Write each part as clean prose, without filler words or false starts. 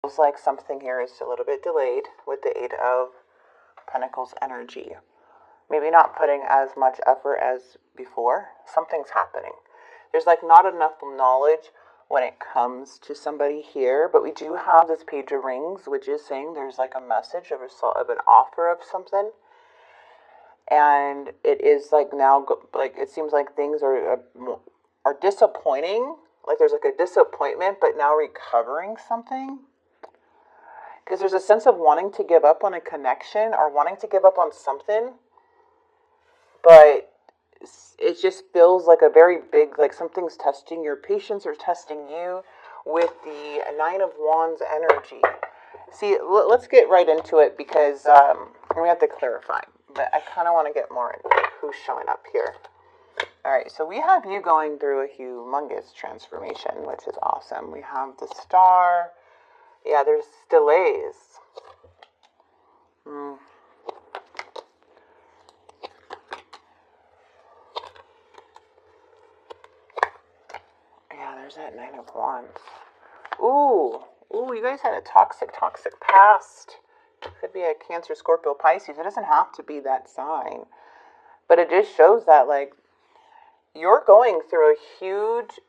Feels like something here is a little bit delayed with the Eight of Pentacles energy. Maybe not putting as much effort as before. Something's happening. There's like not enough knowledge when it comes to somebody here, but we do have this Page of Rings, which is saying there's like a message of an offer of something. And it is like now, like it seems like things are disappointing. Like there's like a disappointment, but now recovering something. Because there's a sense of wanting to give up on a connection or wanting to give up on something. But it just feels like a very big, like something's testing your patience or testing you with the Nine of Wands energy. See, let's get right into it because we have to clarify. But I kind of want to get more into who's showing up here. All right, so we have you going through a humongous transformation, which is awesome. We have the Star. Yeah, there's delays. Yeah, there's that Nine of Wands. Ooh, you guys had a toxic past. Could be a Cancer, Scorpio, Pisces. It doesn't have to be that sign. But it just shows that, like, you're going through a huge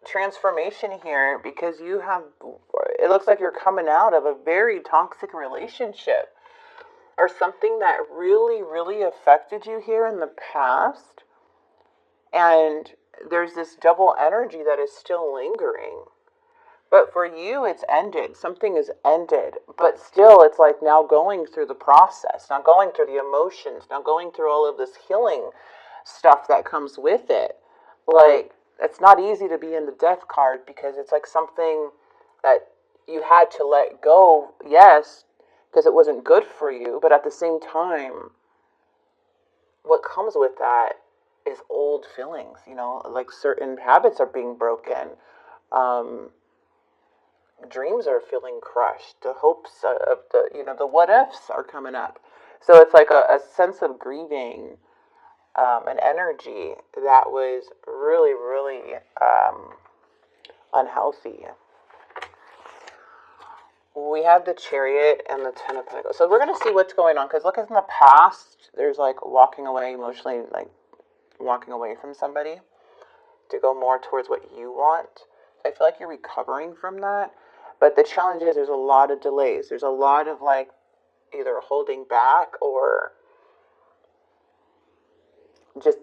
transformation here because it looks like you're coming out of a very toxic relationship or something that really, really affected you here in the past. And there's this double energy that is still lingering. But for you, it's ended. Something is ended. But still, it's like now going through the process, now going through the emotions, now going through all of this healing stuff that comes with it. Like, it's not easy to be in the Death card because it's like something that you had to let go, yes, because it wasn't good for you. But at the same time, what comes with that is old feelings, like certain habits are being broken. Dreams are feeling crushed. The hopes of the what ifs are coming up. So it's like a sense of grieving, an energy that was really, really unhealthy. We have the Chariot and the Ten of Pentacles. So we're going to see what's going on. Because look, in the past, there's like walking away emotionally, like walking away from somebody to go more towards what you want. I feel like you're recovering from that. But the challenge is there's a lot of delays. There's a lot of like either holding back or just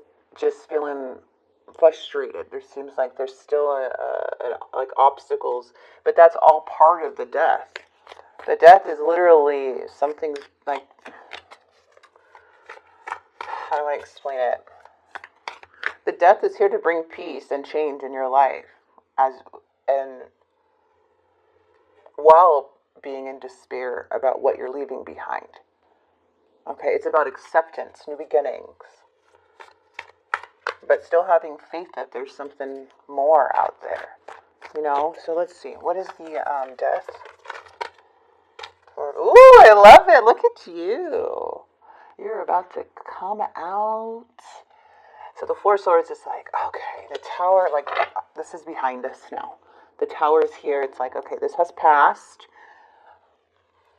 feeling frustrated. There seems like there's still like obstacles, but that's all part of the Death. The Death is literally something like, how do I explain it? The Death is here to bring peace and change in your life, and while being in despair about what you're leaving behind. Okay, it's about acceptance, new beginnings, but still having faith that there's something more out there. So let's see. What is the Death? Ooh, I love it. Look at you. You're about to come out. So the Four Swords is like, okay, the Tower, like, this is behind us now. The Tower is here. It's like, okay, this has passed.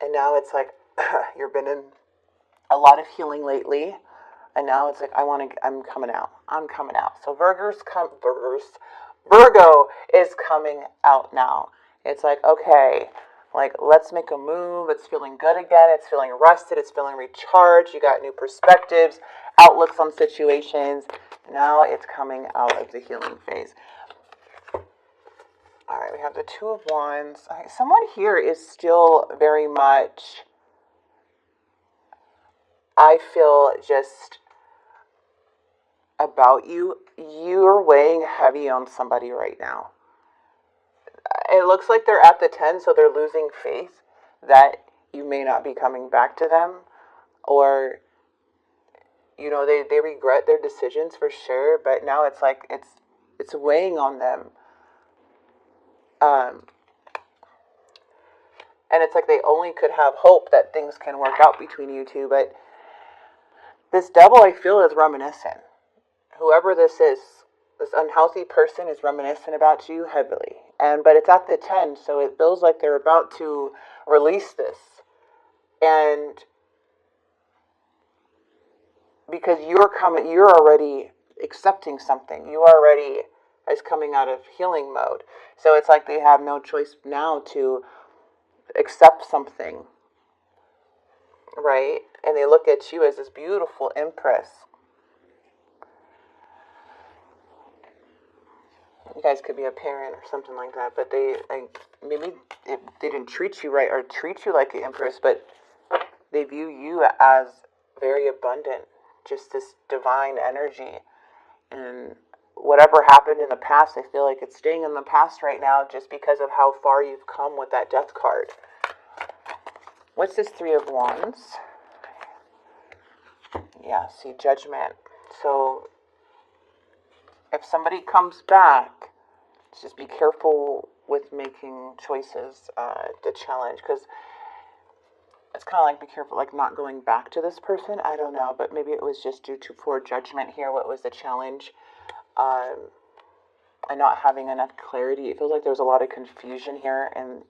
And now it's like, you've been in a lot of healing lately. And now it's like, I'm coming out. I'm coming out. So Virgo is coming out now. It's like, okay, like, let's make a move. It's feeling good again. It's feeling rested. It's feeling recharged. You got new perspectives, outlooks on situations. Now it's coming out of the healing phase. All right, we have the Two of Wands. All right, someone here is still very much, I feel just about you. You're weighing heavy on somebody right now. It looks like they're at the 10, so they're losing faith that you may not be coming back to them, or they regret their decisions for sure, but now it's like it's weighing on them. And it's like they only could have hope that things can work out between you two, but this Devil, I feel, is reminiscent. Whoever this is, This unhealthy person is reminiscent about you heavily. But it's at the 10, so it feels like they're about to release this. And because you're already accepting something. You already is coming out of healing mode. So it's like they have no choice now to accept something, right? And they look at you as this beautiful empress. You guys could be a parent or something like that, but they they didn't treat you right or treat you like an empress, but they view you as very abundant, just this divine energy. And whatever happened in the past, I feel like it's staying in the past right now just because of how far you've come with that death card. What's this 3 of Wands? Yeah, see, Judgment. So if somebody comes back, just be careful with making choices to challenge, because it's kind of like be careful, like not going back to this person. I don't know, but maybe it was just due to poor judgment here. What was the challenge? And not having enough clarity. It feels like there's a lot of confusion here and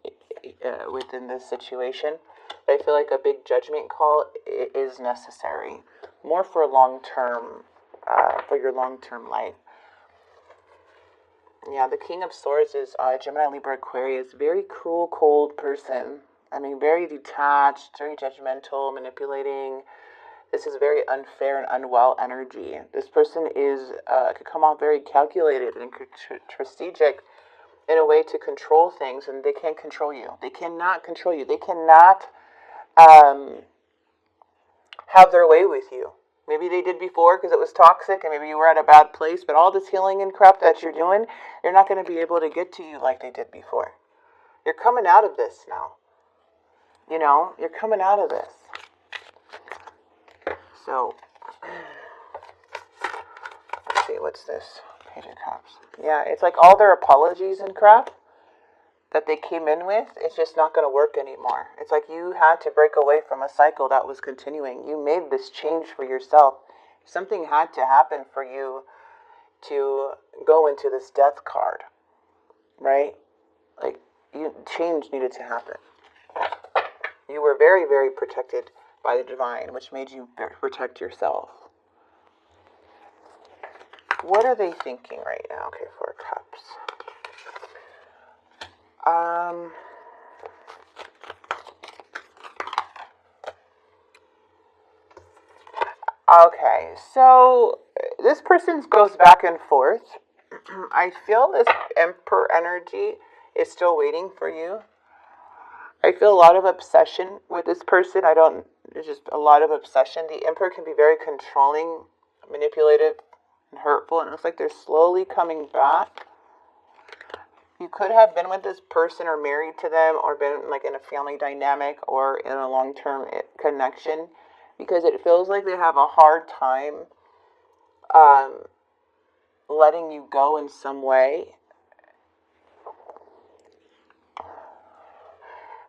within this situation. But I feel like a big judgment call is necessary, more for long-term, for your long-term life. Yeah, the King of Swords is Gemini, Libra, Aquarius. Very cruel, cold person. I mean, very detached, very judgmental, manipulating. This is very unfair and unwell energy. This person is could come off very calculated and strategic in a way to control things, and they can't control you. They cannot control you. They cannot have their way with you. Maybe they did before because it was toxic and maybe you were at a bad place, but all this healing and crap that you're doing, they're not going to be able to get to you like they did before. You're coming out of this now. You know, you're coming out of this. So, let's see, what's this? Page of Cups. Yeah, it's like all their apologies and crap that they came in with, it's just not going to work anymore. It's like you had to break away from a cycle that was continuing. You made this change for yourself. Something had to happen for you to go into this death card, right? Like, change needed to happen. You were very, very protected by the divine, which made you protect yourself. What are they thinking right now? Okay, 4 Cups. Okay, so this person goes back and forth. I feel this Emperor energy is still waiting for you. I feel a lot of obsession with this person. There's just a lot of obsession. The Emperor can be very controlling, manipulative, and hurtful, and it looks like they're slowly coming back. You could have been with this person or married to them or been like in a family dynamic or in a long-term connection, because it feels like they have a hard time letting you go in some way.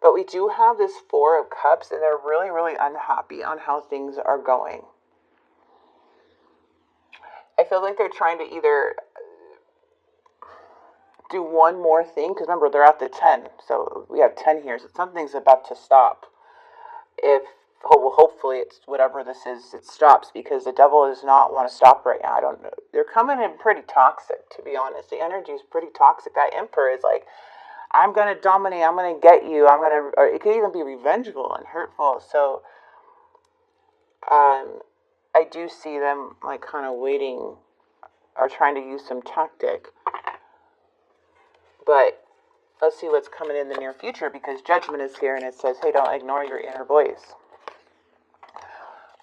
But we do have this 4 of Cups, and they're really, really unhappy on how things are going. I feel like they're trying to either do one more thing, because remember, they're at the 10. So we have 10 here, so something's about to stop. Hopefully it's whatever this is, it stops, because the devil does not want to stop right now. I don't know. They're coming in pretty toxic, to be honest. The energy is pretty toxic. That Emperor is like, I'm going to dominate, I'm going to get you, or it could even be revengeful and hurtful. So, I do see them like kind of waiting or trying to use some tactic. But let's see what's coming in the near future, because Judgment is here and it says, hey, don't ignore your inner voice.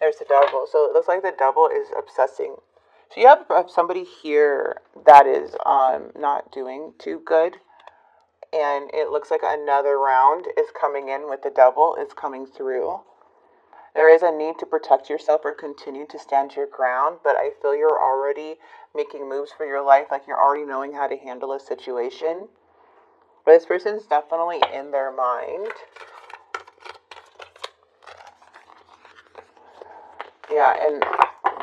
There's the Devil. So it looks like the Devil is obsessing. So you have somebody here that is not doing too good. And it looks like another round is coming in with the Devil is coming through. There is a need to protect yourself or continue to stand your ground, but I feel you're already making moves for your life, like you're already knowing how to handle a situation. But this person's definitely in their mind. Yeah, and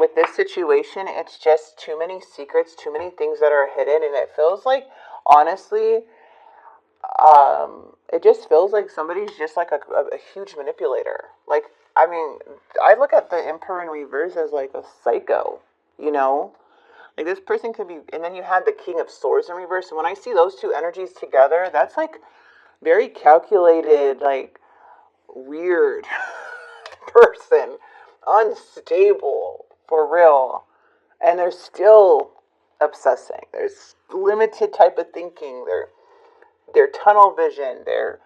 with this situation, it's just too many secrets, too many things that are hidden, and it feels like, honestly, it just feels like somebody's just like a huge manipulator. Like, I mean, I look at the Emperor in reverse as like a psycho, you know? Like, this person could be, and then you had the King of Swords in reverse, and when I see those two energies together, that's like very calculated, like, weird person, unstable, for real. And they're still obsessing. There's limited type of thinking. They're tunnel vision. They're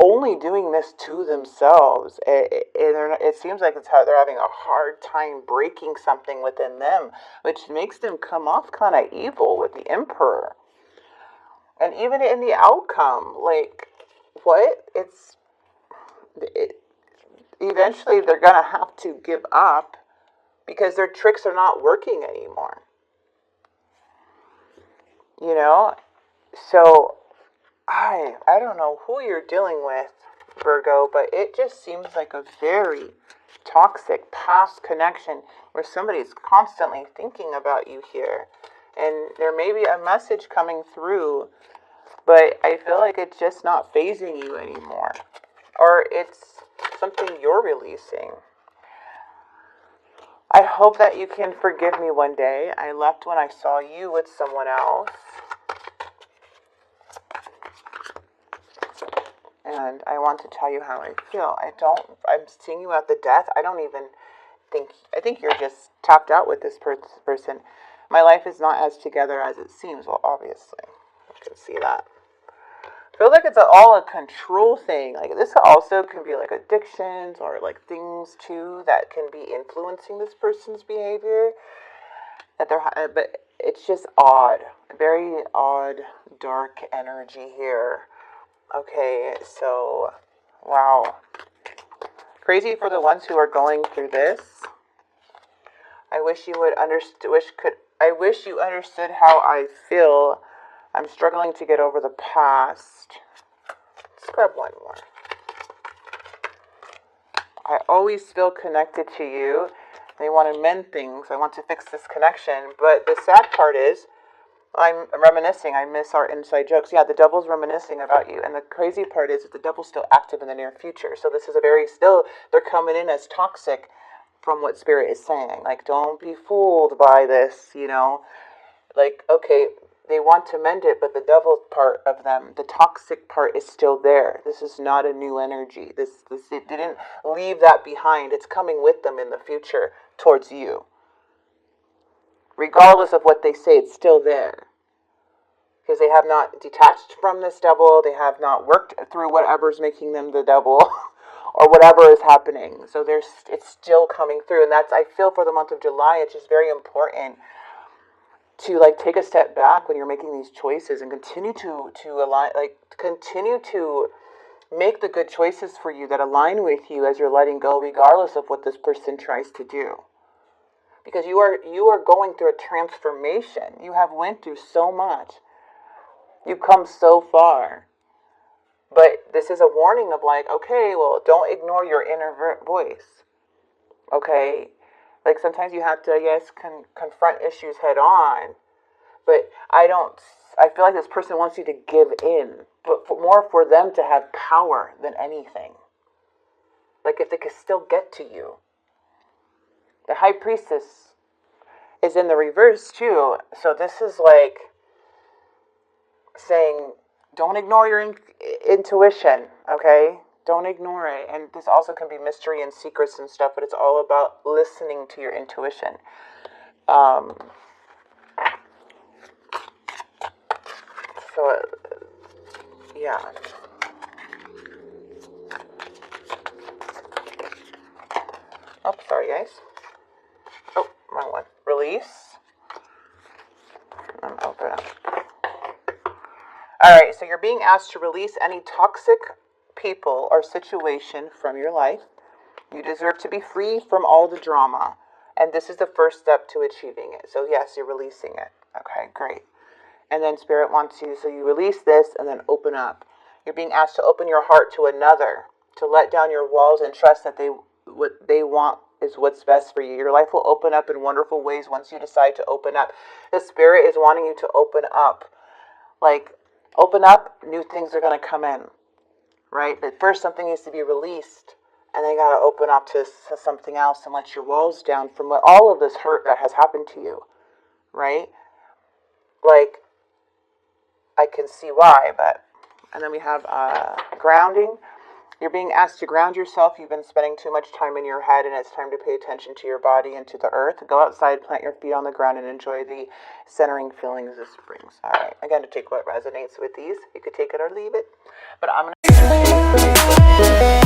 only doing this to themselves. It seems like it's how they're having a hard time breaking something within them, which makes them come off kind of evil with the Emperor. And even in the outcome, like, what? Eventually they're going to have to give up because their tricks are not working anymore. You know? So, I don't know who you're dealing with, Virgo, but it just seems like a very toxic past connection where somebody's constantly thinking about you here. And there may be a message coming through, but I feel like it's just not phasing you anymore. Or it's something you're releasing. I hope that you can forgive me one day. I left when I saw you with someone else. And I want to tell you how I feel. I'm seeing you at the death. I think you're just tapped out with this person. My life is not as together as it seems. Well, obviously, you can see that. I feel like it's all a control thing. Like, this also can be like addictions or like things too that can be influencing this person's behavior. But it's just odd. Very odd, dark energy here. Okay, so, wow. Crazy for the ones who are going through this. I wish you understood how I feel. I'm struggling to get over the past. Let's grab one more. I always feel connected to you. I want to mend things. I want to fix this connection. But the sad part is, I'm reminiscing. I miss our inside jokes. Yeah, the devil's reminiscing about you. And the crazy part is that the devil's still active in the near future. So this is they're coming in as toxic from what Spirit is saying. Like, don't be fooled by this, you know. Like, okay, they want to mend it, but the devil part of them, the toxic part, is still there. This is not a new energy. It didn't leave that behind. It's coming with them in the future towards you. Regardless of what they say, it's still there. Because they have not detached from this devil. They have not worked through whatever's making them the devil. Or whatever is happening. So it's still coming through. And I feel for the month of July, it's just very important to like take a step back when you're making these choices and continue to align, like continue to make the good choices for you that align with you as you're letting go, regardless of what this person tries to do. Because you are going through a transformation. You have went through so much. You've come so far. But this is a warning of like, okay, well, don't ignore your inner voice. Okay? Like, sometimes you have to, yes, confront issues head on. But I feel like this person wants you to give in. But more for them to have power than anything. Like, if they could still get to you. The High Priestess is in the reverse too. So this is like saying, don't ignore your intuition, okay? Don't ignore it. And this also can be mystery and secrets and stuff, but it's all about listening to your intuition. Yeah. Oh, sorry, guys. Oh, wrong one. Release. Open up. Alright, so you're being asked to release any toxic people or situation from your life. You deserve to be free from all the drama. And this is the first step to achieving it. So yes, you're releasing it. Okay, great. And then Spirit wants you, so you release this and then open up. You're being asked to open your heart to another, to let down your walls and trust that what they want is what's best for you. Your life will open up in wonderful ways once you decide to open up. The Spirit is wanting you to open up. Like, open up, new things are going to come in, right? But first, something needs to be released, and then you got to open up to something else and let your walls down from all of this hurt that has happened to you, right? Like, I can see why, but... And then we have grounding. You're being asked to ground yourself. You've been spending too much time in your head, and it's time to pay attention to your body and to the earth. Go outside, plant your feet on the ground, and enjoy the centering feelings this brings. All right, again, to take what resonates with these. You could take it or leave it, but I'm going to...